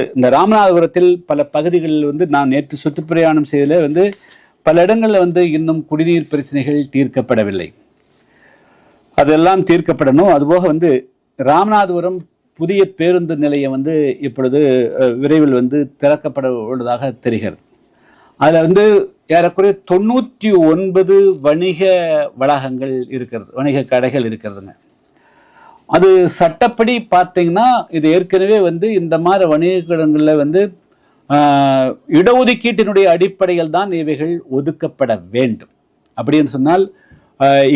இந்த ராமநாதபுரத்தில் பல பகுதிகளில் நான் நேற்று சுற்றுப்பிரயாணம் செய்ததில் பல இடங்களில் இன்னும் குடிநீர் பிரச்சனைகள் தீர்க்கப்படவில்லை. அதெல்லாம் தீர்க்கப்படணும். அதுபோக ராமநாதபுரம் புதிய பேருந்து நிலையம் இப்பொழுது விரைவில் திறக்கப்பட உள்ளதாக தெரிகிறது. அதில் ஏறக்குறைய 99 வணிக வளாகங்கள் இருக்கிறது, வணிக கடைகள் இருக்கிறதுங்க. அது சட்டப்படி பார்த்தீங்கன்னா இது ஏற்கனவே இந்த மாதிரி வணிக கடைகளில் இடஒதுக்கீட்டினுடைய அடிப்படையில் தான் இவைகள் ஒதுக்கப்பட வேண்டும். அப்படின்னு சொன்னால்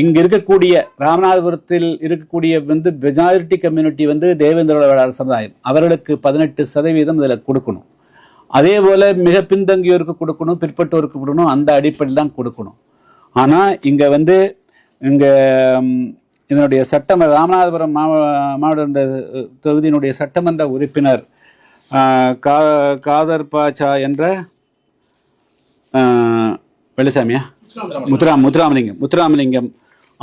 இங்க இருக்கக்கூடிய ராமநாதபுரத்தில் இருக்கக்கூடிய மெஜாரிட்டி கம்யூனிட்டி தேவேந்திர வேளாளர் சமுதாயம், அவர்களுக்கு 18% இதில் கொடுக்கணும். அதே போல மிக பின்தங்கியோருக்கு கொடுக்கணும், பிற்பட்டோருக்கு கொடுக்கணும், அந்த அடிப்படையில் தான் கொடுக்கணும். ஆனால் இங்கே இங்கே இதனுடைய ராமநாதபுரம் மாவட்ட தொகுதியினுடைய சட்டமன்ற உறுப்பினர் காதர் பாச்சா என்ற வெள்ளசாமியா முத்துராமலிங்கம்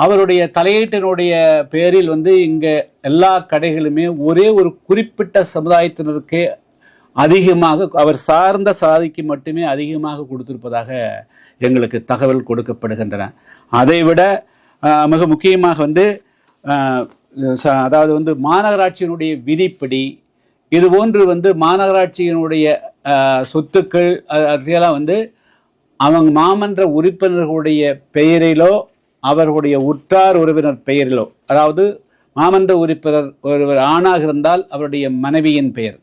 அவருடைய தலையீட்டினுடைய பேரில் இங்க எல்லா கடைகளுமே ஒரே ஒரு குறிப்பிட்ட சமுதாயத்தினருக்கே அதிகமாக, அவர் சார்ந்த சாதிக்கு மட்டுமே அதிகமாக கொடுத்திருப்பதாக எங்களுக்கு தகவல் கொடுக்கப்படுகின்றன. அதைவிட மிக முக்கியமாக அதாவது மாநகராட்சியினுடைய விதிப்படி இது போன்று மாநகராட்சியினுடைய சொத்துக்கள் அதையெல்லாம் அவங்க மாமன்ற உறுப்பினர்களுடைய பெயரிலோ அவர்களுடைய உற்றார் உறவினர் பெயரிலோ, அதாவது மாமன்ற உறுப்பினர் ஒருவர் ஆணாக இருந்தால் அவருடைய மனைவியின் பெயர்,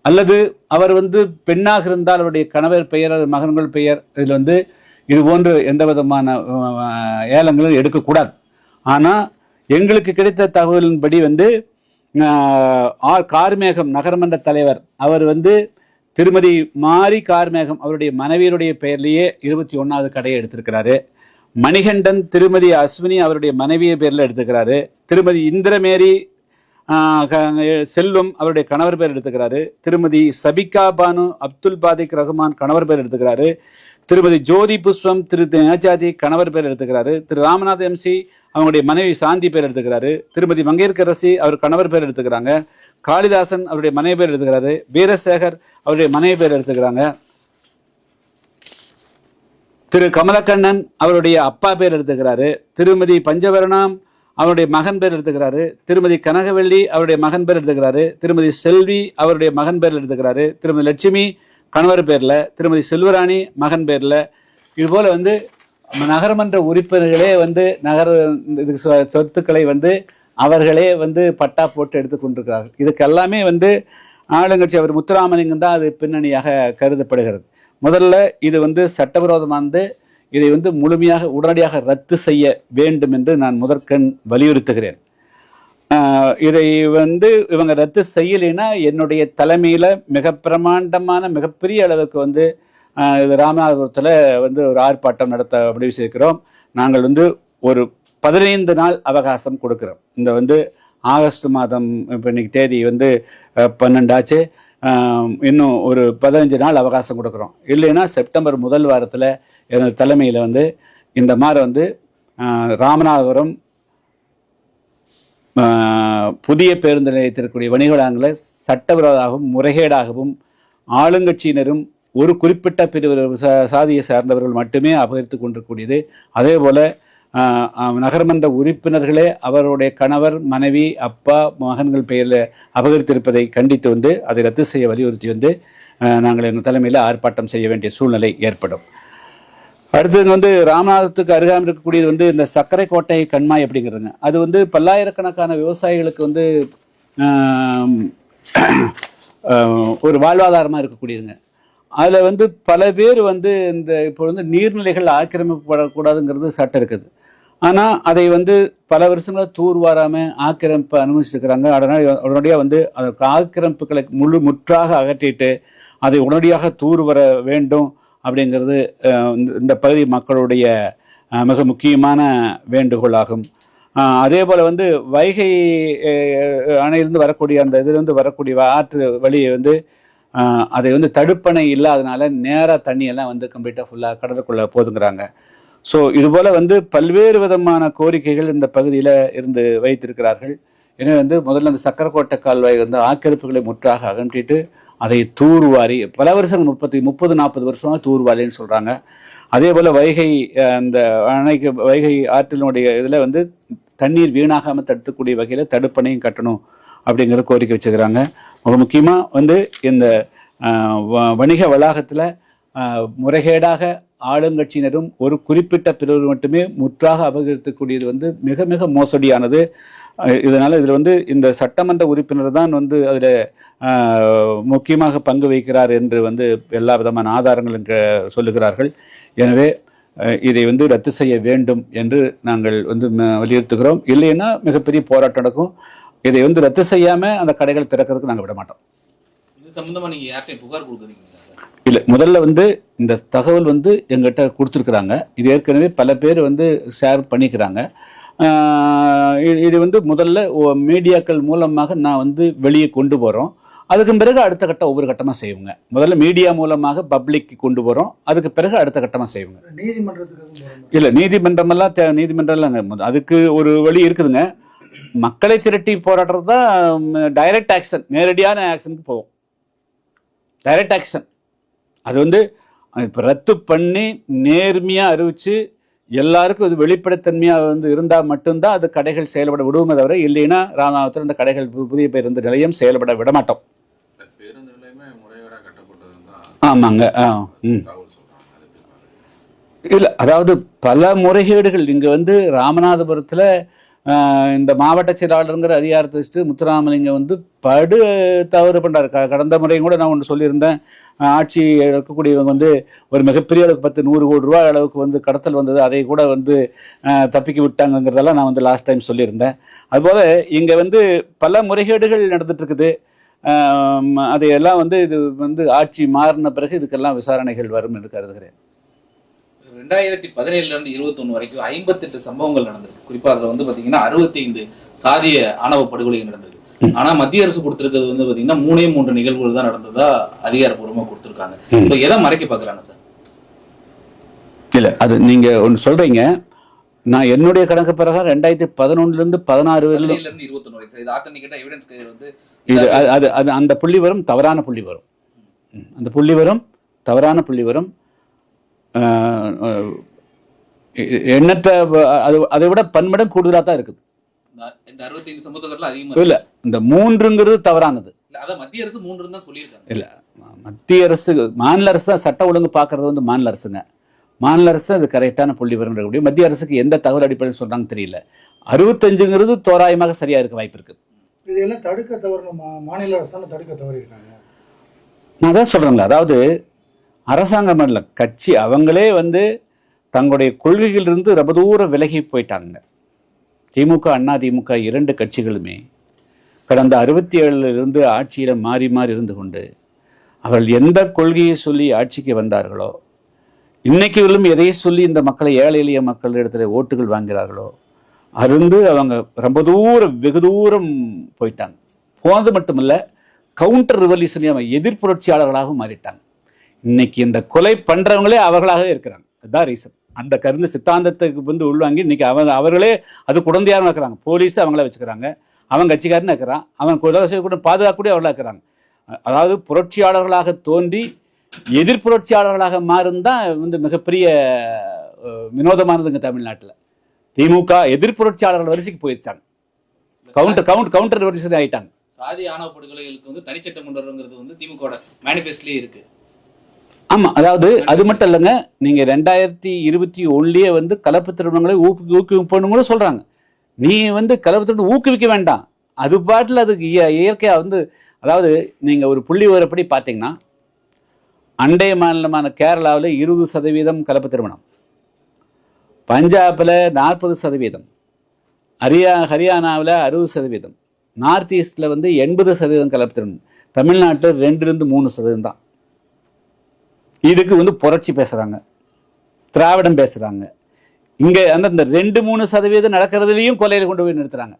அல்லது அவர் பெண்ணாக இருந்தால் அவருடைய கணவர் பெயர் அல்லது மகன்கள் பெயர், இதில் இது போன்று எந்த விதமான ஏலங்களும் எடுக்கக்கூடாது. ஆனால் எங்களுக்கு கிடைத்த தகவலின்படி கார்மேகம் நகரமன்ற தலைவர் அவர் திருமதி மாரி கார்மேகம் அவருடைய மனைவியருடைய பெயர்லேயே 21வது கடையை எடுத்திருக்கிறாரு. மணிகண்டன் திருமதி அஸ்வினி அவருடைய மனைவிய பேரில் எடுத்துக்கிறாரு. திருமதி இந்திரமேரி செல்வம் அவருடைய கணவர் பேர் எடுத்துக்கிறாரு. திருமதி சபிகா பானு அப்துல் பாதிக் ரஹ்மான் கணவர் பேர் எடுத்துக்கிறாரு. திருமதி ஜோதி புஷ்பம் திரு ஆச்சாதி கணவர் பேர் எடுத்துக்கிறாரு. திரு ராமநாத் எம்சி அவங்களுடைய மனைவி சாந்தி பேர் எடுத்துக்கிறாரு. திருமதி மங்கையர்கரசி அவர் கணவர் பேர் எடுத்துக்கிறாங்க. காளிதாசன் அவருடைய மனைவி பேர் எடுத்துக்கிறாரு. வீரசேகர் அவருடைய மனைவி பேர் எடுத்துக்கிறாங்க. திரு கமலக்கண்ணன் அவருடைய அப்பா பேர் எடுத்துக்கிறாரு. திருமதி பஞ்சவரணம் அவருடைய மகன் பேர் எடுத்துக்கிறாரு. திருமதி கனகவள்ளி அவருடைய மகன் பேர் எடுத்துக்கிறாரு. திருமதி செல்வி அவருடைய மகன் பேர் எடுத்துக்கிறாரு. திருமதி லட்சுமி கணவர் பேர்ல, திருமதி செல்வராணி மகன் பேர்ல, இது போல நகரமன்ற உறுப்பினர்களே நகர சொத்துக்களை அவர்களே பட்டா போட்டு எடுத்துக்கொண்டிருக்கிறார்கள். இதுக்கு எல்லாமே ஆளுங்கட்சி அவர் முத்துராமலிங்கம் தான் அது பின்னணியாக கருதப்படுகிறது. முதல்ல இது சட்டவிரோதமானது. இதை முழுமையாக உடனடியாக ரத்து செய்ய வேண்டும் என்று நான் முதற்கண் வலியுறுத்துகிறேன். இதை இவங்க ரத்து செய்யலைன்னா என்னுடைய தலைமையில் மிக பிரமாண்டமான மிகப்பெரிய அளவுக்கு இது ராமநாதபுரத்தில் ஒரு ஆர்ப்பாட்டம் நடத்த முடிவு செய்கிறோம். நாங்கள் ஒரு 15 நாள் அவகாசம் கொடுக்குறோம். இந்த ஆகஸ்ட் மாதம் இப்போ இன்னைக்கு தேதி 12 ஆச்சு. இன்னும் ஒரு 15 நாள் அவகாசம் கொடுக்குறோம். இல்லைன்னா செப்டம்பர் முதல் வாரத்தில் எனது தலைமையில் இந்த மாதிரி ராமநாதபுரம் புதிய பேருந்து நிலையத்திற்குரிய வணிகங்களை சட்டவிரோதமாகவும் முறைகேடாகவும் ஆளுங்கட்சியினரும் ஒரு குறிப்பிட்ட பிரிவு சாதியை சார்ந்தவர்கள் மட்டுமே அபகரித்து கொண்டிருக்கூடியது. அதே போல நகரமன்ற உறுப்பினர்களே அவருடைய கணவர் மனைவி அப்பா மகன்கள் பெயரில் அபகரித்திருப்பதை கண்டித்து அதை ரத்து செய்ய வலியுறுத்தி நாங்கள் எங்கள் தலைமையில் ஆர்ப்பாட்டம் செய்ய வேண்டிய சூழ்நிலை ஏற்படும். அடுத்தது ராமநாதத்துக்கு அருகாமல் இருக்கக்கூடியது இந்த சர்க்கரை கோட்டை கண்மாய் அப்படிங்கிறதுங்க. அது பல்லாயிரக்கணக்கான விவசாயிகளுக்கு ஒரு வாழ்வாதாரமாக இருக்கக்கூடியதுங்க. அதில் பல பேர் இந்த இப்போ நீர்நிலைகள் ஆக்கிரமிக்கப்படக்கூடாதுங்கிறது சட்டம் இருக்குது. ஆனால் அதை பல வருஷங்களாக தூர்வாராமல் ஆக்கிரமிப்பு அனுமதிச்சிருக்கிறாங்க. அதனால் உடனடியாக அதற்கு ஆக்கிரமிப்புகளை முற்றாக அகற்றிட்டு அதை உடனடியாக தூர்வர வேண்டும் அப்படிங்கிறது இந்த பகுதி மக்களுடைய மிக முக்கியமான வேண்டுகோளாகும். அதே போல் வைகை அணையிலிருந்து வரக்கூடிய அந்த இதிலிருந்து வரக்கூடிய ஆற்று வழியை அதை தடுப்பணை இல்லாதனால நேராக தண்ணியெல்லாம் கம்ப்ளீட்டாக ஃபுல்லாக கடலுக்குள்ளே போதுங்கிறாங்க. ஸோ இதுபோல் பல்வேறு விதமான கோரிக்கைகள் இந்த பகுதியில் இருந்து வைத்திருக்கிறார்கள். எனவே முதல்ல அந்த சக்கரக்கோட்டை கால்வாய் ஆக்கிரமிப்புகளை முற்றாக அகற்றிட்டு அதை தூர்வாரி பல வருஷங்கள் 30-40 வருஷமாக தூர்வாரின்னு சொல்கிறாங்க. அதே போல் வைகை அந்த அணைக்கு வைகை ஆற்றினுடைய இதில் வந்து தண்ணீர் வீணாகாமல் தடுக்கக்கூடிய வகையில் தடுப்பணையும் கட்டணும் அப்படிங்கிற கோரிக்கை வச்சுக்கிறாங்க. மிக முக்கியமாக வந்து இந்த வணிக வளாகத்தில் முறைகேடாக ஆளுங்கட்சியினரும் ஒரு குறிப்பிட்ட பிரிவு மட்டுமே முற்றாக அபகரிக்கக்கூடியது வந்து மிக மிக மோசடியானது. இதனால் இதில் வந்து இந்த சட்டமன்ற உறுப்பினர் தான் வந்து அதில் முக்கியமாக பங்கு வகிக்கிறார் என்று வந்து எல்லா விதமான ஆதாரங்களும் சொல்லுகிறார்கள். எனவே இதை வந்து ரத்து செய்ய வேண்டும் என்று நாங்கள் வந்து வலியுறுத்துகிறோம். இல்லைன்னா மிகப்பெரிய போராட்டம் நடக்கும். இதை வந்து ரத்து செய்யாமல் அந்த கடைகள் திறக்கிறதுக்கு நாங்கள் விட மாட்டோம். இது சம்பந்தமா நீங்க யார்கிட்ட புகார் கொடுக்குறீங்க? இல்லை, முதல்ல வந்து இந்த தகவல் வந்து எங்கிட்ட கொடுத்துருக்குறாங்க. இது ஏற்கனவே பல பேர் வந்து ஷேர் பண்ணிக்கிறாங்க. இது வந்து முதல்ல மீடியாக்கள் மூலமாக நான் வந்து வெளியே கொண்டு போகிறோம். அதுக்கு பிறகு அடுத்த கட்டம் ஒவ்வொரு கட்டமாக செய்வோங்க. முதல்ல மீடியா மூலமாக பப்ளிக்கு கொண்டு போகிறோம். அதுக்கு பிறகு அடுத்த கட்டமாக செய்வோங்க. நீதிமன்றத்துக்கு இல்லை, நீதிமன்றமெல்லாம் அதுக்கு ஒரு வழி இருக்குதுங்க. மக்களை திரட்டி போராடுறது தான் டைரக்ட் ஆக்ஷன், நேரடியான ஆக்ஷனுக்கு போவோம். டைரக்ட் ஆக்ஷன் அது வந்து இப்போ ரத்து பண்ணி நேர்மையாக அறிவித்து எல்லாருக்கும் இது வெளிப்படைத்தன்மையாக வந்து இருந்தால் மட்டும்தான் அது கடைகள் செயல்பட விடுவோமே தவிர, இல்லைன்னா ராமநாதத்தில் இந்த கடைகள் புதிய பேருந்து நிலையம் செயல்பட விட மாட்டோம். ஆமாங்க. இல்லை, அதாவது பல முறைகேடுகள் இங்கே வந்து ராமநாதபுரத்தில் இந்த மாவட்ட செயலாளருங்கிற அதிகாரத்தை வச்சுட்டு முத்துராமலிங்கம் வந்து படு தவறு பண்ணுறாரு. கடந்த முறையும் கூட நான் ஒன்று சொல்லியிருந்தேன். ஆட்சி இருக்கக்கூடியவங்க வந்து ஒரு மிகப்பெரிய அளவுக்கு 10-100 கோடி ரூபாய் அளவுக்கு வந்து கடத்தல் வந்தது, அதை கூட வந்து தப்பிக்க விட்டாங்கிறதெல்லாம் நான் வந்து லாஸ்ட் டைம் சொல்லியிருந்தேன். அதுபோல் இங்கே வந்து பல முறைகேடுகள் நடந்துட்டு இருக்குது. அதையெல்லாம் வந்து இது வந்து ஆட்சி மாறின பிறகு இதுக்கெல்லாம் விசாரணைகள் வரும் என்று கருதுகிறேன். 2017 இருந்து 21 வரைக்கும் 58 சம்பவங்கள் நடந்திருக்கு. குறிப்பா அதுல வந்து பாத்தீங்கன்னா 65 சாதிய ஆணவ படுகொலைகள் நடந்திருக்கு. ஆனா மத்திய அரசு கொடுத்திருக்கிறது வந்து பாத்தீங்கன்னா 3 நிகழ்வுகள் தான் நடந்ததா அதிகாரப்பூர்வமா கொடுத்திருக்காங்க. இப்ப எதை மறைக்க பாக்குறாங்க சார்? இல்ல, அது நீங்க ஒன்னு சொல்றீங்க. நான் என்னுடைய கணக்கு பிரகாரம் 2011 இருந்து 16 வரையிலும் 21 வரைக்கும் இது ஆத்தன்டிகேட்டா எவிடன்ஸ் வந்து இது அது அந்த புள்ளி வரும், தவறான புள்ளி வரும். அந்த புள்ளி வரும், தவறான புள்ளி வரும். எண்ணற்ற அதை விட பன்மடம் கூடுதலாக தான் இருக்குது. இந்த 65 சம்பவத்துல அதிகமா இல்ல, இந்த 3ங்கிறது தவறானது. அத மத்திய அரசு 3 தான் சொல்லியிருக்காங்க. இல்ல, மத்திய அரசு மாநில அரசு தான் சட்ட ஒழுங்கு பார்க்கறது வந்து மாநில அரசுங்க. மாநில அரசு அது கரெக்டான புள்ளி விவரங்கள். மத்திய அரசுக்கு எந்த தகவல் அடிப்படையில் சொல்றாங்க தெரியல. 65ங்கிறது தோராயமாக சரியா இருக்க வாய்ப்பு இருக்கு. இதெல்லாம் தடுக்க தவறு மாநில அரசு தடுக்க தவறிருக்காங்க. நான் தான் சொல்றேன்ல, அதாவது அரசாங்கம் இல்ல, கட்சி அவங்களே வந்து தங்களுடைய கொள்கைகளிலிருந்து ரொம்ப தூரம் விலகி போயிட்டாங்க. திமுக, அண்ணா திமுக 2 கட்சிகளுமே கடந்த 67 ஆட்சியில் மாறி மாறி இருந்து கொண்டு அவர்கள் எந்த கொள்கையை சொல்லி ஆட்சிக்கு வந்தார்களோ, இன்னைக்கு எதையை சொல்லி இந்த மக்களை, ஏழை எளிய மக்கள் இடத்துல ஓட்டுகள் வாங்கிறார்களோ, அருந்து அவங்க ரொம்ப தூரம் வெகு தூரம் போயிட்டாங்க. போனது மட்டுமல்ல, கவுண்டர் ரிவல்யூஷன் எதிர்ப்புரட்சியாளர்களாக மாறிட்டாங்க. இன்னைக்கு இந்த கொலை பண்றவங்களே அவர்களாக இருக்கிறாங்க. அதுதான் ரீசன். அந்த கருத்து சித்தாந்தத்துக்கு வந்து உள்வாங்கி இன்னைக்கு அவர்களே அது குழந்தையாரும் இருக்கிறாங்க. போலீஸ் அவங்கள வச்சுக்கிறாங்க, அவன் கட்சிக்காரன்னு இருக்கிறான், அவன் கூட பாதுகாக்கக்கூடிய அவர்களாக இருக்கிறாங்க. அதாவது புரட்சியாளர்களாக தோன்றி எதிர்ப்புரட்சியாளர்களாக மாறுந்தான் வந்து மிகப்பெரிய வினோதமானதுங்க. தமிழ்நாட்டில் திமுக எதிர்ப்புரட்சியாளர்கள் வரிசைக்கு போயிருச்சாங்க. கவுண்டர் வரிசை ஆயிட்டாங்க. சாதி ஆணவ படுகொலைகளுக்கு வந்து தனிச்சட்டம் கொண்டு வருங்கிறது வந்து திமுக மேனிஃபெஸ்டோலயே இருக்கு. ஆமா, அதாவது அது மட்டும் இல்லைங்க, நீங்க 2021 வந்து கலப்பு திருமணங்களை ஊக்குவிப்பணும் கூட சொல்றாங்க. நீ வந்து கலப்பு திருமணம் ஊக்குவிக்க வேண்டாம், அது பாட்டில் அதுக்கு இயற்கையா வந்து, அதாவது நீங்க ஒரு புள்ளி விவரப்படி பார்த்தீங்கன்னா அண்டைய மாநிலமான கேரளாவில் 20% கலப்பு திருமணம், பஞ்சாபில் 40%, ஹரியானாவில் 60%, நார்த் ஈஸ்டில் வந்து 80% கலப்பு திருமணம், தமிழ்நாட்டில் 2-3% தான். இதுக்கு வந்து புரட்சி பேசுறாங்க, திராவிடம் பேசுறாங்க. இங்க அந்த 2-3% நடக்கிறதுலையும் கொலையில கொண்டு போய் நிறுத்துறாங்க.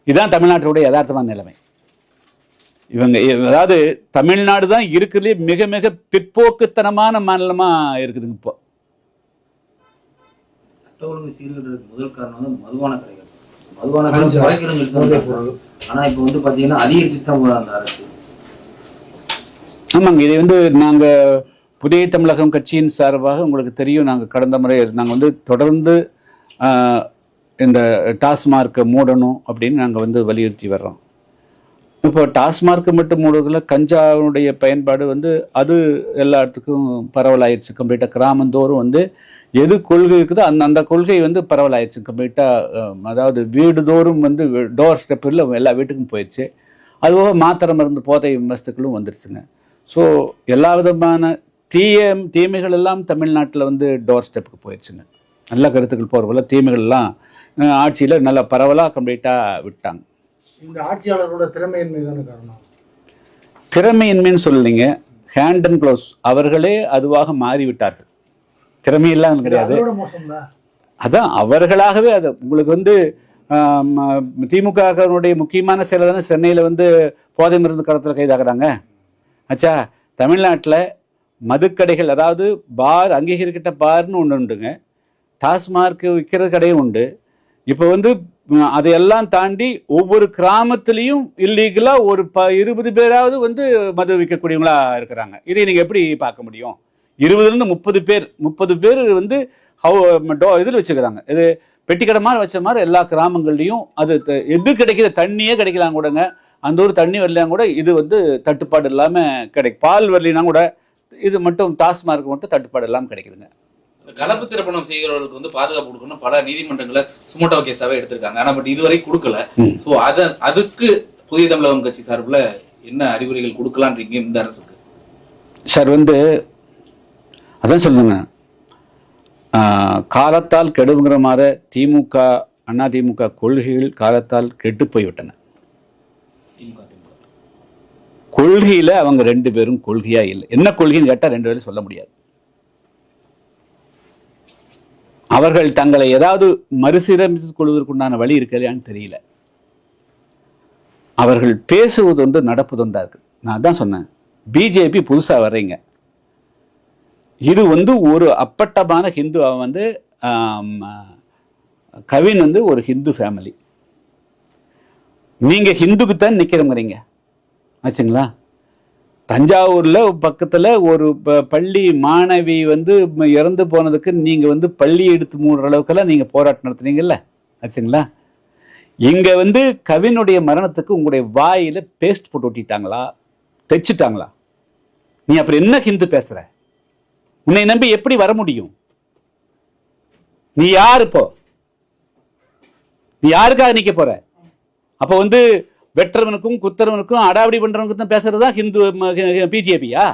இதுதான் தமிழ்நாட்டுடைய யதார்த்தமான நிலைமை. இவங்க அதாவது தமிழ்நாடு தான் இருக்கிறதுலே மிக மிக பிற்போக்குத்தனமான மாநிலமா இருக்குதுங்க. இப்போ சட்ட ஒழுங்கு சீர்கேடுறதுக்கு முதல் காரணம் வந்து மதுபான கடைகள். மதுபான கடை குறைக்கிறவங்களுக்கு. ஆனா இப்ப வந்து பாத்தீங்கன்னா அதிகரிச்சுட்டு தான் போறாங்க அந்த அரசு. ஆமாங்க, இதை வந்து நாங்கள் புதிய தமிழகம் கட்சியின் சார்பாக உங்களுக்கு தெரியும், நாங்கள் கடந்த முறை நாங்கள் வந்து தொடர்ந்து இந்த டாஸ்மார்க்கை மூடணும் அப்படின்னு நாங்கள் வந்து வலியுறுத்தி வர்றோம். இப்போ டாஸ்மார்க்கு மட்டும் மூடுறதுல கஞ்சாவுடைய பயன்பாடு வந்து அது எல்லா இடத்துக்கும் பரவலாயிடுச்சு. கம்ப்ளீட்டாக கிராமந்தோறும் வந்து எது கொள்கை இருக்குதோ அந்த கொள்கை வந்து பரவலாயிடுச்சு கம்ப்ளீட்டாக. அதாவது வீடுதோறும் வந்து டோர் ஸ்டெப்பில் எல்லா வீட்டுக்கும் போயிடுச்சு. அதுபோக மாத்திரை மருந்து போதை வஸ்துக்களும் வந்துடுச்சுங்க. ஸோ எல்லா விதமான தீமைகள் எல்லாம் தமிழ்நாட்டில் வந்து டோர் ஸ்டெப்புக்கு போயிடுச்சுங்க. நல்ல கருத்துக்கள் போகிறவங்கள தீமைகள்லாம் ஆட்சியில் நல்லா பரவலாக கம்ப்ளீட்டாக விட்டாங்க. இந்த ஆட்சியாளரோட திறமையின்மை தானே காரணம்? திறமையின்மைன்னு சொல்லலைங்க, ஹேண்ட் அண்ட் க்ளோஸ் அவர்களே அதுவாக மாறிவிட்டார்கள். திறமையெல்லாம் கிடையாது, அதான் அவர்களாகவே. அது உங்களுக்கு வந்து திமுகனுடைய முக்கியமான செயலர் தானே சென்னையில் வந்து போதை மருந்து கடத்தல கைதாகிறாங்க. ஆச்சா, தமிழ்நாட்டில் மதுக்கடைகள், அதாவது பார் அங்கீகரிக்கிட்ட பார்னு ஒன்று உண்டுங்க, டாஸ்மார்க் விற்கிற கடையும் உண்டு. இப்போ வந்து அதையெல்லாம் தாண்டி ஒவ்வொரு கிராமத்திலையும் இல்லீகலாக ஒரு 20 பேராவது வந்து மது விற்கக்கூடியவங்களா இருக்கிறாங்க. இதை நீங்கள் எப்படி பார்க்க முடியும்? 20லேருந்து 30 பேர் வந்து இதில் வச்சுக்கிறாங்க. இது பெட்டிக்கடை மாதிரி வச்ச மாதிரி எல்லா கிராமங்கள்லையும். அது எது கிடைக்கிற தண்ணியே கிடைக்கலாம் கூடங்க, அந்த ஒரு தண்ணி வரலாம் கூட இது வந்து தட்டுப்பாடு இல்லாமல் கிடைக்கும். பால் வரலாம் கூட இது மட்டும் டாஸ்மார்க் மட்டும் தட்டுப்பாடு இல்லாமல் கிடைக்குதுங்க. கலப்பு திருமணம் செய்கிறவர்களுக்கு வந்து பாதுகாப்பு கொடுக்கணும் பல நீதிமன்றங்களை சுமோட்டோ கேஸாவே எடுத்திருக்காங்க. ஆனா பட் இதுவரை கொடுக்கல. சோ அதுக்கு புதிய தமிழகம் கட்சி சார்பில் என்ன அறிவுரைகள் கொடுக்கலான்றீங்க இந்த அரசுக்கு? சார் வந்து அதான் சொல்லுங்க, காலத்தால் கெடுங்கிற மாதிரி திமுக அதிமுக கொள்கைகள் காலத்தால் கெட்டு போய்விட்டன. கொள்கையில அவங்க 2 பேரும் கொள்கையா இல்லை. என்ன கொள்கைன்னு கேட்டா 2 பேரும் சொல்ல முடியாது. அவர்கள் தங்களை ஏதாவது மறுசீரமைத்துக் கொள்வதற்குண்டான வழி இருக்கலையான்னு தெரியல. அவர்கள் பேசுவதொன்று நடப்பதொன்றா இருக்கு. நான் தான் சொன்னேன், பிஜேபி புதுசா வர்றீங்க, இது வந்து ஒரு அப்பட்டமான ஹிந்து. அவன் வந்து கவின் வந்து ஒரு ஹிந்து ஃபேமிலி, நீங்க ஹிந்துக்குத்தான் நிக்கிறோங்கிறீங்க ஆச்சுங்களா? தஞ்சாவூர்ல பக்கத்துல ஒரு பள்ளி மாணவி வந்து இறந்து போனதுக்கு நீங்க வந்து பள்ளி எடுத்து மூடுற அளவுக்கெல்லாம் நீங்க போராட்டம் நடத்துனீங்கல்ல ஆச்சுங்களா? இங்க வந்து கவினுடைய மரணத்துக்கு உங்களுடைய வாயில பேஸ்ட் போட்டு ஒட்டிட்டாங்களா, தைச்சிட்டாங்களா? நீ அப்புறம் என்ன ஹிந்து பேசுற? உன்னை நம்பி எப்படி வர முடியும்? நீ யாரு? இப்போ நீ யாருக்காக நிக்க போற? அப்ப வந்து வெற்றவனுக்கும் குத்தரவனுக்கும் அடாவடி பண்றவனுக்கும் தான் பேசுறதா ஹிந்து பிஜேபியா?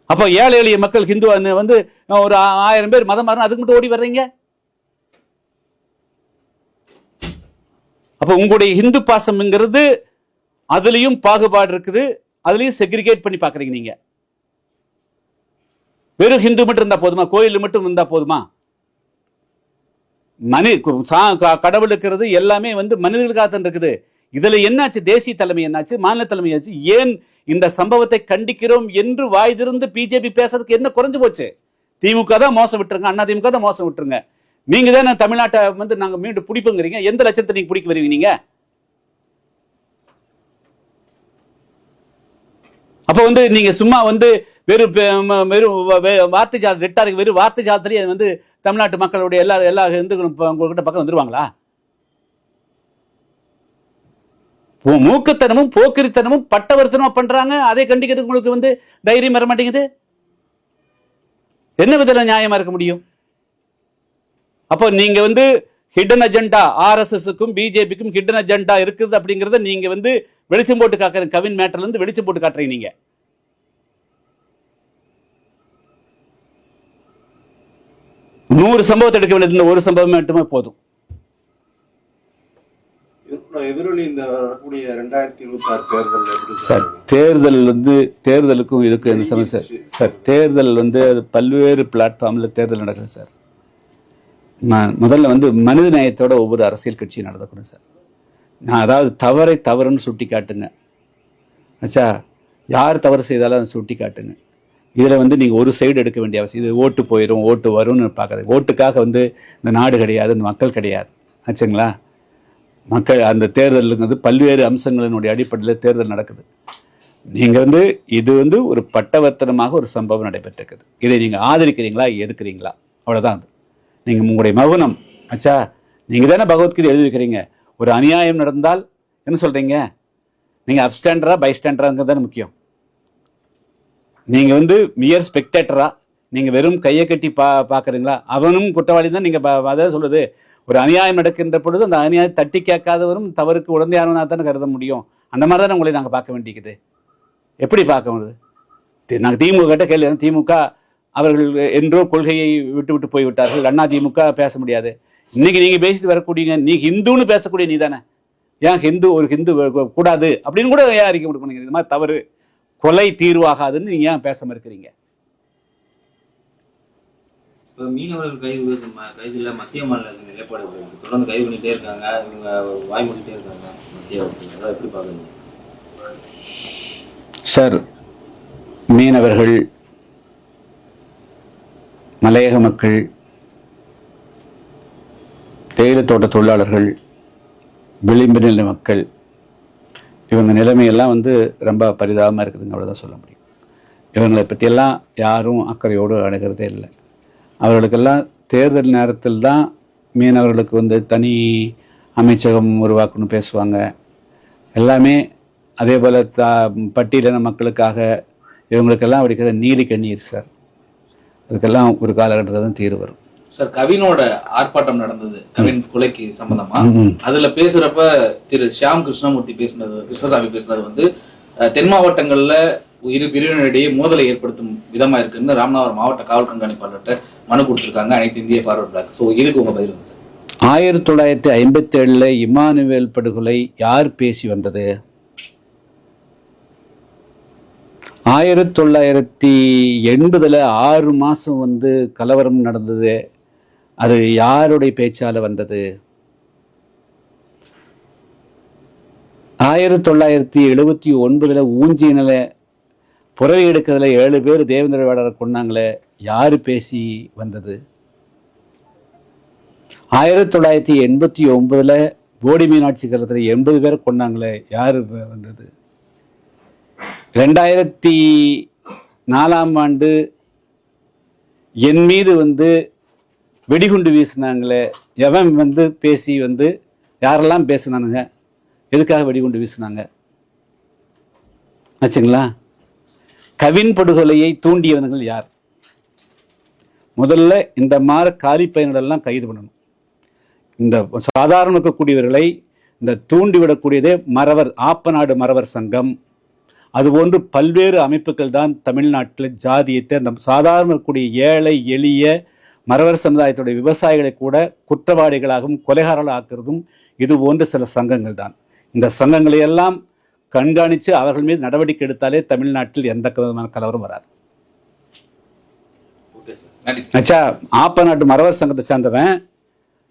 அப்போ ஏழை எளிய மக்கள் ஹிந்து வந்து ஒரு 1000 பேர் மதம் மாறணும், அதுக்கு மட்டும் ஓடி வர்றீங்க. அப்ப உங்களுடைய ஹிந்து பாசம்ங்கிறது அதுலயும் பாகுபாடு இருக்குது, அதுலயும் செக்ரிகேட் பண்ணி பாக்குறீங்க. நீங்க வெறும் ஹிந்து மட்டும் இருந்தா போதுமா? கோயில் மட்டும் இருந்தா போதுமா? கடவுள் இருக்கிறது எல்லாமே வந்து மனிதர்களுக்காகத்தான் இருக்குது. இதுல என்னாச்சு? தேசிய தலைமை என்னாச்சு? மாநில தலைமை ஆச்சு? ஏன் இந்த சம்பவத்தை கண்டிக்கிறோம் என்று வாய் திறந்து பிஜேபி பேசுறதுக்கு என்ன குறைஞ்சு போச்சு? திமுக தான் மோசம் விட்டுருங்க, அண்ணா திமுக தான் மோசம் விட்டுருங்க. நீங்க தான் தமிழ்நாட்டை வந்து நாங்க மீண்டும் பிடிப்புங்கிறீங்க. எந்த லட்சத்தை நீங்க பிடிக்க வருவீங்க நீங்க? அப்ப வந்து நீங்க சும்மா வந்து வெறும் வார்த்தை ஜால ரெட்டாருக்கு வெறும் வார்த்தை ஜாலத்திலேயே வந்து தமிழ்நாட்டு மக்களுடைய எல்லா இந்துக்களும் உங்ககிட்ட பக்கம் வந்துருவாங்களா? மூக்கத்தனமும் போக்கிரித்தனமும் பட்டவர்த்தனமா பண்றாங்க. அதை கண்டிக்கிறதுக்கு உங்களுக்கு வந்து தைரியம் வர மாட்டேங்குது. என்ன விதத்துல நியாயமா இருக்க முடியும்? அப்போ நீங்க வந்து ஹிடன் அஜெண்டா, ஆர்எஸ்எஸ்க்கும் பிஜேபிக்கும் ஹிடன் அஜெண்டா இருக்குது அப்படிங்கறத நீங்க வந்து வெளிச்சம் போட்டு காட்டுறீங்க. கவின் மேட்டர்ல இருந்து வெளிச்சம் போட்டு காட்டுறீங்க. நீங்க 100 சம்பவத்தை எடுக்க வேண்டியது ஒரு சம்பவம் மட்டுமே போதும். எதிரொலி இந்த வரக்கூடிய 2026 சார், தேர்தல் வந்து தேர்தலுக்கும் இதுக்கு என்ன சமயம் சார்? தேர்தல் வந்து பல்வேறு பிளாட்ஃபார்ம்ல தேர்தல் நடக்குது சார். முதல்ல வந்து மனித நேயத்தோட ஒவ்வொரு அரசியல் கட்சியும் நடக்கணும் சார். நான் அதாவது தவறை தவறுன்னு சுட்டி காட்டுங்க ஆச்சா. யார் தவறு செய்தாலும் அதை சுட்டி காட்டுங்க. இதில் வந்து நீங்கள் ஒரு சைடு எடுக்க வேண்டிய அவசியம். இது ஓட்டு போயிடும் ஓட்டு வரும்னு பார்க்காது. ஓட்டுக்காக வந்து இந்த நாடு கிடையாது, இந்த மக்கள் கிடையாது ஆச்சுங்களா? மக்கள் அந்த தேர்தலுங்கிறது பல்வேறு அம்சங்களினுடைய அடிப்படையில் தேர்தல் நடக்குது. நீங்கள் இது ஒரு பட்டவர்த்தனமாக ஒரு சம்பவம் நடைபெற்றிருக்குது. இதை நீங்கள் ஆதரிக்கிறீங்களா, எதுக்குறீங்களா? அவ்வளோதான். அது நீங்கள் உங்களுடைய மௌனம் ஆச்சா. நீங்கள் தானே பகவத்கீதை எழுதி வைக்கிறீங்க. ஒரு அநியாயம் நடந்தால் என்ன சொல்கிறீங்க? நீங்கள் அப்ஸ்டாண்டரா பைஸ்டாண்டராங்கிறது தானே முக்கியம். நீங்கள் மியர் ஸ்பெக்டேட்டரா, நீங்கள் வெறும் கையை கட்டி பார்க்குறீங்களா? அவனும் குற்றவாளி தான். நீங்கள் அதான் சொல்லுது, ஒரு அநியாயம் நடக்கின்ற பொழுது அந்த அநியாயம் தட்டி கேட்காதவரும் தவறுக்கு உடந்தையானவனாக தானே கருத முடியும். அந்த மாதிரி தானே உங்களை நாங்கள் பார்க்க வேண்டியது. எப்படி பார்க்க முடியுது? நாங்கள் திமுக கிட்ட கேள்வி, திமுக அவர்கள் என்றோ கொள்கையை விட்டு போய்விட்டார்கள். அண்ணா திமுக பேச முடியாது. இன்னைக்கு நீங்கள் பேசிட்டு வரக்கூடிய நீ ஹிந்துன்னு பேசக்கூடிய நீ தானே, ஏன் ஒரு ஹிந்து கூடாது அப்படின்னு கூட ஏன் அறிக்கை கொடுக்கணும்? இந்த மாதிரி தவறு கொலை தீர்வாகாதுன்னு நீங்கள் ஏன் பேச மறுக்கிறீங்க? இப்போ மீனவர்கள் கைதுல மத்திய மாநில நிலைப்பாடு தொடர்ந்து கைது பண்ணிட்டே இருக்காங்க. இவங்க வாய் மூடிட்டே இருக்காங்க மத்திய அரசு. அதை எப்படி பார்க்குறீங்க சார்? மீனவர்கள், மலையக மக்கள், தேயிலை தோட்ட தொழிலாளர்கள், விளிம்பு நிலை மக்கள், இவங்க நிலைமையெல்லாம் ரொம்ப பரிதாபமாக இருக்குதுங்க. அவ்வளோதான் சொல்ல முடியும். இவங்களை பற்றியெல்லாம் யாரும் அக்கறையோடு அணுகிறதே இல்லை. அவர்களுக்கெல்லாம் தேர்தல் நேரத்தில் தான் மீனவர்களுக்கு தனி அமைச்சகம் உருவாக்கணும் பேசுவாங்க. எல்லாமே அதே போல் பட்டியலின மக்களுக்காக இவங்களுக்கெல்லாம் அப்படிக்கிற நீலி கண்ணீர் சார். அதுக்கெல்லாம் ஒரு காலகட்டத்தில் தான் தீர்வு வரும் சார். கவினோட ஆர்ப்பாட்டம் நடந்தது கவின் கொலைக்கு சம்பந்தமா. அதுல பேசுறப்ப திரு ஷியாம் கிருஷ்ணசாமி பேசுனது தென் மாவட்டங்கள்ல இரு பிரிவினரிடையே மோதலை ஏற்படுத்தும் விதமா இருக்குன்னு ராமநாதபுரம் மாவட்ட காவல் கண்காணிப்பாளர்கிட்ட மனு கொடுத்திருக்காங்க அனைத்து இந்திய ஃபார்வர்ட் பிளாக். ஸோ இதுக்கு உங்க பதில் சார்? 1957 இமானுவேல் படுகொலை யார் பேசி வந்தது? 1980 6 மாசம் கலவரம் நடந்தது. அது யாருடைய பேச்சால வந்தது? 1979 ஊஞ்சியில புறவை எடுக்கிறதுல 7 பேர் தேவேந்திர வேடரை கொண்டாங்களே, யாரு பேசி வந்தது? 1989 போடி மீனாட்சி கலத்தில் 80 பேரை கொண்டாங்களே, யாரு வந்தது? 2004 என் மீது வெடிகுண்டு வீசினாங்களே, எவன் பேசி யாரெல்லாம் பேசினானுங்க? எதுக்காக வெடிகுண்டு வீசினாங்க ஆச்சுங்களா? கவின் படுகொலையை தூண்டியவர்கள் யார்? முதல்ல இந்த மாதிரி காலி பயன்களெல்லாம் கைது பண்ணணும். இந்த சாதாரண இருக்கக்கூடியவர்களை இந்த தூண்டிவிடக்கூடியதே ஆப்பநாடு மறவர் சங்கம், அதுபோன்று பல்வேறு அமைப்புகள் தான் தமிழ்நாட்டில் ஜாதியத்தை அந்த சாதாரண இருக்கக்கூடிய ஏழை எளிய மறவர் சமுதாயத்துடைய விவசாயிகளை கூட குற்றவாளிகளாகவும் கொலைகாரர்களாக ஆக்குறதும் இது போன்ற சில சங்கங்கள் தான். இந்த சங்கங்களை எல்லாம் கண்காணித்து அவர்கள் மீது நடவடிக்கை எடுத்தாலே தமிழ்நாட்டில் எந்த விதமான கலவரம் வராது. ஆப்பநாட்டு மறவர் சங்கத்தை சேர்ந்தவன்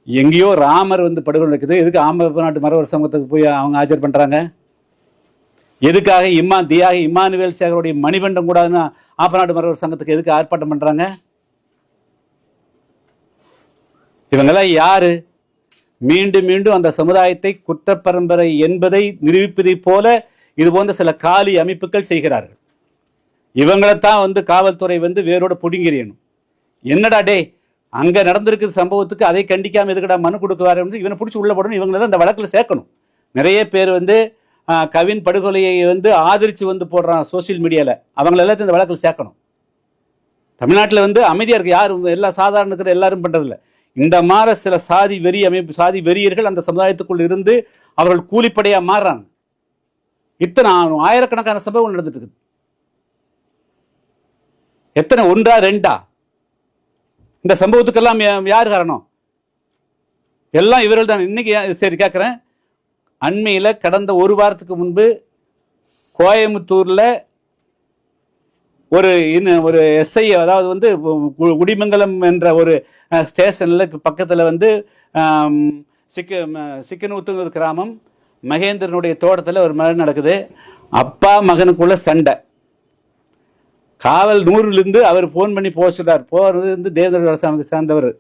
எங்கேயோ ராமர் படுகொலை இருக்குது, எதுக்கு ஆப்பநாட்டு மறவர் சங்கத்துக்கு போய் அவங்க ஆஜர் பண்றாங்க? எதுக்காக தியாகி இம்மானுவேல் சேகருடைய மணிமண்டம் கூடாதுன்னு ஆப்பநாட்டு மறவர் சங்கத்துக்கு எதுக்கு ஆர்ப்பாட்டம் பண்றாங்க? இவங்கெல்லாம் யாரு? மீண்டும் மீண்டும் அந்த சமுதாயத்தை குற்றப்பரம்பரை என்பதை நிரூபிப்பதை போல இது போன்ற சில காலி அமைப்புகள் செய்கிறார்கள். இவங்களைத்தான் காவல்துறை வேரோட புடுங்கிறியணும். என்னடா டே, அங்க நடந்திருக்கிற சம்பவத்துக்கு அதை கண்டிக்காம எதுக்கடா மனு கொடுக்குவாரு? இவனை பிடிச்சி உள்ள போடணும். இவங்கள அந்த வழக்கில் சேர்க்கணும். நிறைய பேர் கவின் படுகொலையை ஆதரிச்சு போடுறான் சோசியல் மீடியால. அவங்கள எல்லாத்தையும் இந்த வழக்கில் சேர்க்கணும். தமிழ்நாட்டில் அமைதியா இருக்கு. யாரும் எல்லா சாதாரண இருக்கிற எல்லாரும் பண்றதில்லை. இந்த மாதிரி சில சாதி வெறியர்கள் அந்த சமுதாயத்துக்குள் இருந்து அவர்கள் கூலிப்படையா மாறுறாங்க. இத்தனை ஆயிரக்கணக்கான சம்பவங்கள் நடந்துட்டு இருக்குது. எத்தனை? 1 2? இந்த சம்பவத்துக்கெல்லாம் யார் காரணம்? எல்லாம் இவர்கள் தான். இன்னைக்கு சரி கேட்கிறேன், அண்மையில கடந்த 1 வாரத்துக்கு முன்பு கோயம்புத்தூர்ல ஒரு எஸ்ஐ, அதாவது குடிமங்கலம் என்ற ஒரு ஸ்டேஷன்ல பக்கத்துல சிக்கனூத்துங்கிற கிராமம் மகேந்திரனுடைய தோட்டத்தில் ஒரு மழை நடக்குது. அப்பா மகனுக்குள்ள சண்டை. காவல் 100லிருந்து அவர் போன் பண்ணி போக சொல்றார். போறது தேவேந்திர அரசாங்கத்தை சேர்ந்தவர்.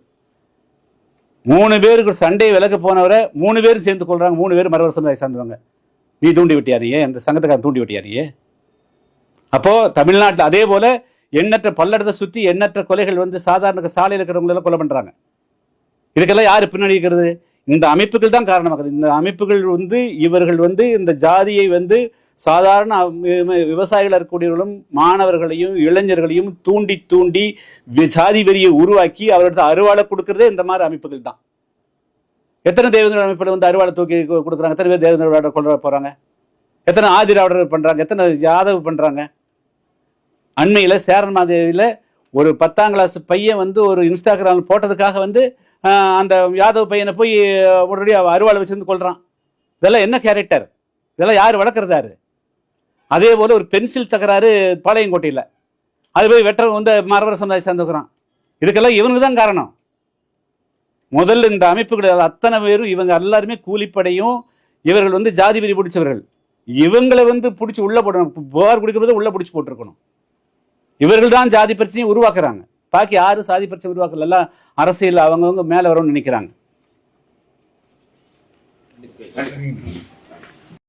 3 பேருக்கு சண்டை விலக்கு போனவரை 3 பேரும் சேர்ந்து கொள்றாங்க. 3 பேர் மரவர் சமுதாயம் சார்ந்தவங்க. நீ தூண்டி விட்டியாரியே, அந்த சங்கத்துக்காரன் தூண்டி விட்டியாரியே. அப்போ தமிழ்நாட்டில் அதே போல எண்ணற்ற பல்லடத்தை சுற்றி எண்ணற்ற கொலைகள் வந்து சாதாரண சாலையில் இருக்கிறவங்களெல்லாம் கொலை பண்றாங்க. இதுக்கெல்லாம் யாரு பின்னணி இருக்கிறது? இந்த அமைப்புகள் தான் காரணமாகுது. இந்த அமைப்புகள் வந்து இவர்கள் வந்து இந்த ஜாதியை வந்து சாதாரண விவசாயிகள் இருக்கக்கூடியவர்களும் மாணவர்களையும் இளைஞர்களையும் தூண்டி தூண்டி ஜாதி வெறியை உருவாக்கி அவர்களுக்கு அருவாளை கொடுக்கறதே இந்த மாதிரி அமைப்புகள் தான். எத்தனை தேவேந்திர அமைப்புகள் வந்து அருவாளை தூக்கி கொடுக்குறாங்க? எத்தனை பேர் தேவேந்திர கொள்ள போறாங்க? எத்தனை ஆதிராவிடர் பண்றாங்க? எத்தனை யாதவ் பண்றாங்க? அண்மையில சேரன் மாதேவியில ஒரு 10ஆம் கிளாஸ் பையன் வந்து ஒரு இன்ஸ்டாகிராம் போட்டதுக்காக வந்து அந்த யாதவ் பையனை போய் உடனடியாக அருவாளை வச்சிருந்து கொள்றான். இதெல்லாம் என்ன கேரக்டர்? இதெல்லாம் யார் வளர்க்குறதாரு? அதே போல ஒரு பென்சில் தகராறு பாளையங்கோட்டையில், அது போய் வெட்டவன் வந்து மரவர் சமுதாயம் சேர்ந்துக்கிறான். இதுக்கெல்லாம் இவனுக்கு தான் காரணம். முதல்ல இந்த அமைப்புகள் அத்தனை பேரும் இவங்க எல்லாருமே கூலிப்படையும் இவர்கள் வந்து ஜாதி வெறி பிடிச்சவர்கள். இவங்களை வந்து பிடிச்சி உள்ள போடணும். புகார் கொடுக்கறது உள்ள பிடிச்சி போட்டிருக்கணும். இவர்கள் தான் ஜாதி பிரச்சனையை உருவாக்குறாங்க. பாக்கி யாரும் சாதி பிரச்சனை உருவாக்கல. எல்லாம் அரசியல் அவங்கவுங்க மேல வரும்னு நினைக்கிறாங்க.